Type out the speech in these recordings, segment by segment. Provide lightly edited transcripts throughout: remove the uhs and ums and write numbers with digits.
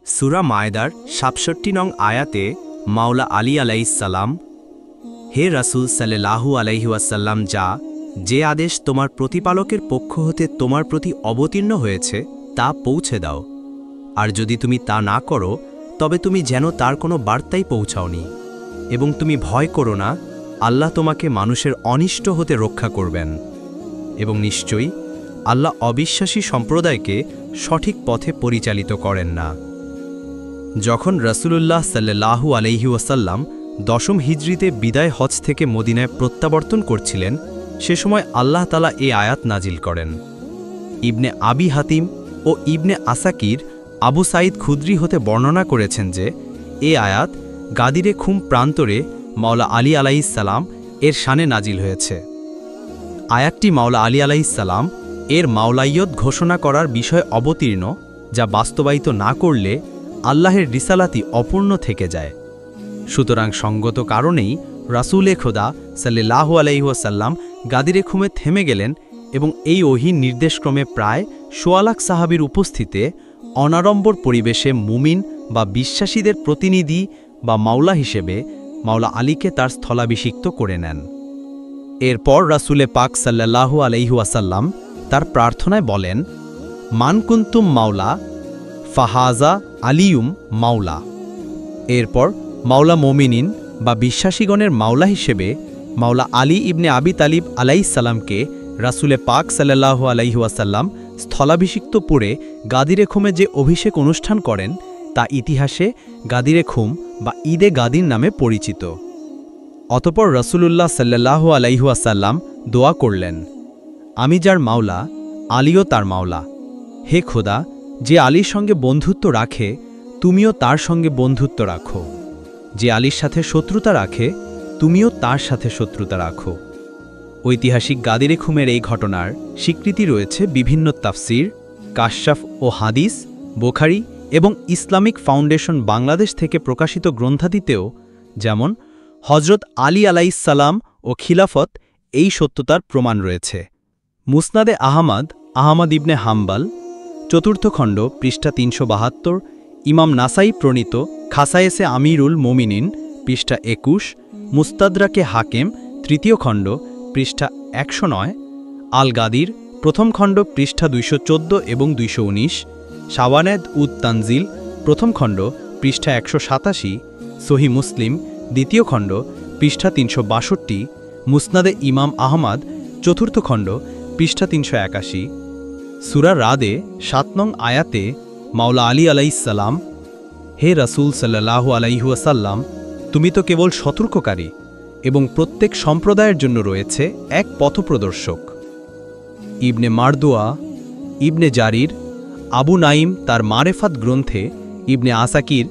সূরা মায়দার ৬৭ নং আয়াতে মাওলা আলী আলাইহিসসালাম, হে রাসূল সাল্লাল্লাহু আলাইহি ওয়াসাল্লাম, যে আদেশ তোমার প্রতিপালকের পক্ষ হতে তোমার প্রতি অবতীর্ণ হয়েছে তা পৌঁছে দাও, আর যদি তুমি তা না করো তবে তুমি যেন তার কোনো বার্তাই পৌঁছাওনি, এবং তুমি ভয় করো না, আল্লাহ তোমাকে মানুষের অনিষ্ট হতে রক্ষা করবেন, এবং নিশ্চয়ই আল্লাহ অবিশ্বাসী সম্প্রদায়কে সঠিক পথে পরিচালিত করেন না। যখন রাসূলুল্লাহ সাল্লাল্লাহু আলাইহি ওয়াসাল্লাম ১০ম হিজরিতে বিদায় হজ থেকে মদিনায় প্রত্যাবর্তন করছিলেন, সে সময় আল্লাহ তাআলা এই আয়াত নাজিল করেন। ইবনে আবি হাতিম ও ইবনে আসাকির আবু সাঈদ খুদরি হতে বর্ণনা করেছেন যে এই আয়াত গাদিরে খুম প্রান্তরে মাওলা আলী আলাইহিসসালাম এর শানে নাজিল হয়েছে। আয়াতটি মাওলা আলী আলাইহিসসালাম এর মাওলাইয়ত ঘোষণা করার বিষয়ে অবতীর্ণ, যা বাস্তবায়িত না করলে আল্লাহের রিসালাতি অপূর্ণ থেকে যায়। সুতরাং সঙ্গত কারণেই রাসূলে খোদা সাল্লাল্লাহু আলাইহি ওয়াসাল্লাম গাদিরে খুমে থেমে গেলেন এবং এই ওহীর নির্দেশক্রমে প্রায় ১৬ লাখ সাহাবীর উপস্থিতে অনাড়ম্বর পরিবেশে মুমিন বা বিশ্বাসীদের প্রতিনিধি বা মাওলা হিসেবে মাওলা আলীকে তার স্থলাভিষিক্ত করে নেন। এরপর রাসূলে পাক সাল্লাল্লাহু আলাইহি ওয়াসাল্লাম তার প্রার্থনায় বলেন, মান কুনতুম মাওলা ফাহাজা আলিয়ুম মাওলা। এরপর মাওলা মোমিনিন বা বিশ্বাসীগণের মাওলা হিসেবে মাওলা আলী ইবনে আবি তালিব আলাইহিসসালামকে রাসূলে পাক সাল্লাল্লাহু আলাইহি ওয়াসাল্লাম স্থলাভিষিক্ত পড়ে গাদিরে খুমে যে অভিষেক অনুষ্ঠান করেন তা ইতিহাসে গাদিরে খুম বা ঈদে গাদির নামে পরিচিত। অতঃপর রাসূলুল্লাহ সাল্লাল্লাহু আলাইহি ওয়াসাল্লাম দোয়া করলেন, আমি যার মাওলা, আলীও তার মাওলা। হে খোদা, যে আলীর সঙ্গে বন্ধুত্ব রাখে তুমিও তার সঙ্গে বন্ধুত্ব রাখো, যে আলীর সাথে শত্রুতা রাখে তুমিও তার সাথে শত্রুতা রাখো। ঐতিহাসিক গাদিরে খুমের এই ঘটনার স্বীকৃতি রয়েছে বিভিন্ন তাফসির, কাশফ ও হাদিস, বুখারী এবং ইসলামিক ফাউন্ডেশন বাংলাদেশ থেকে প্রকাশিত গ্রন্থাদিতেও, যেমন হযরত আলী আলাইহিসসালাম ও খিলাফত, এই সত্যতার প্রমাণ রয়েছে। মুসনাদে আহমদ ইবনে হাম্বাল, ৪র্থ খণ্ড, পৃষ্ঠা ৩৭২, ইমাম নাসাই প্রণীত খাসায়েসে আমিরুল মোমিনিন, পৃষ্ঠা ২১, মুস্তাদরাকে হাকেম, ৩য় খণ্ড, পৃষ্ঠা ১০৯, আল গাদির, ১ম খণ্ড, পৃষ্ঠা ২১৪ এবং ২১৯, শাওয়ানেদ উদ তানজিল, ১ম খণ্ড, পৃষ্ঠা ১৮৭, সহি মুসলিম, ২য় খণ্ড, পৃষ্ঠা ৩৬২, মুসনাদে ইমাম আহমদ, ৪র্থ খণ্ড, পৃষ্ঠা ৩৮১। সূরা রাদে ৭ নং আয়াতে মাওলা আলী আলাইহিসসালাম, হে রাসূল সাল্লাল্লাহু আলাইহি ওয়াসাল্লাম, তুমি তো কেবল সতর্ককারী এবং প্রত্যেক সম্প্রদায়ের জন্য রয়েছে এক পথপ্রদর্শক। ইবনে মারদুয়া, ইবনে জারির, আবু নাইম তার মারেফাত গ্রন্থে, ইবনে আসাকির,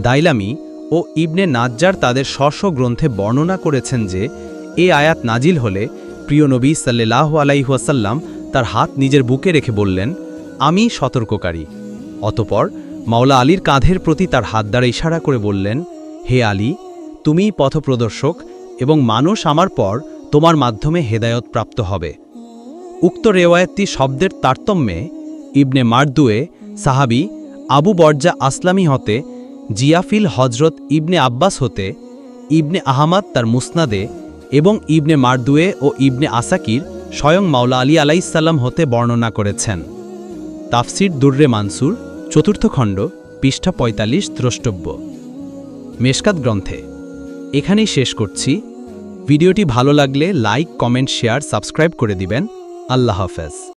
দাইলামি ও ইবনে নাজ্জার তাদের স্ব গ্রন্থে বর্ণনা করেছেন যে এই আয়াত নাজিল হলে প্রিয় নবী সাল্লাল্লাহু আলাইহি ওয়াসাল্লাম তার হাত নিজের বুকে রেখে বললেন, আমি সতর্ককারী। অতঃপর মাওলা আলীর কাঁধের প্রতি তার হাত দ্বারা ইশারা করে বললেন, হে আলী, তুমিই পথপ্রদর্শক এবং মানুষ আমার পর তোমার মাধ্যমে হেদায়ত প্রাপ্ত হবে। উক্ত রেওয়ায়াতটি শব্দের তারতম্যে ইবনে মারদুয়ে সাহাবী আবু বরজা আসলামী হতে, জিয়াফিল হজরত ইবনে আব্বাস হতে, ইবনে আহমদ তার মুসনাদে এবং ইবনে মারদুয়ে ও ইবনে আসাকির স্বয়ং মাওলা আলী আলাইহিসসালাম হতে বর্ণনা করেছেন। তাফসির দুররে মানসুর, ৪র্থ খণ্ড, পৃষ্ঠা ৪৫ দ্রষ্টব্য। মেশকাত গ্রন্থে। এখানেই শেষ করছি। ভিডিওটি ভালো লাগলে লাইক, কমেন্ট, শেয়ার, সাবস্ক্রাইব করে দিবেন। আল্লাহ হাফেজ।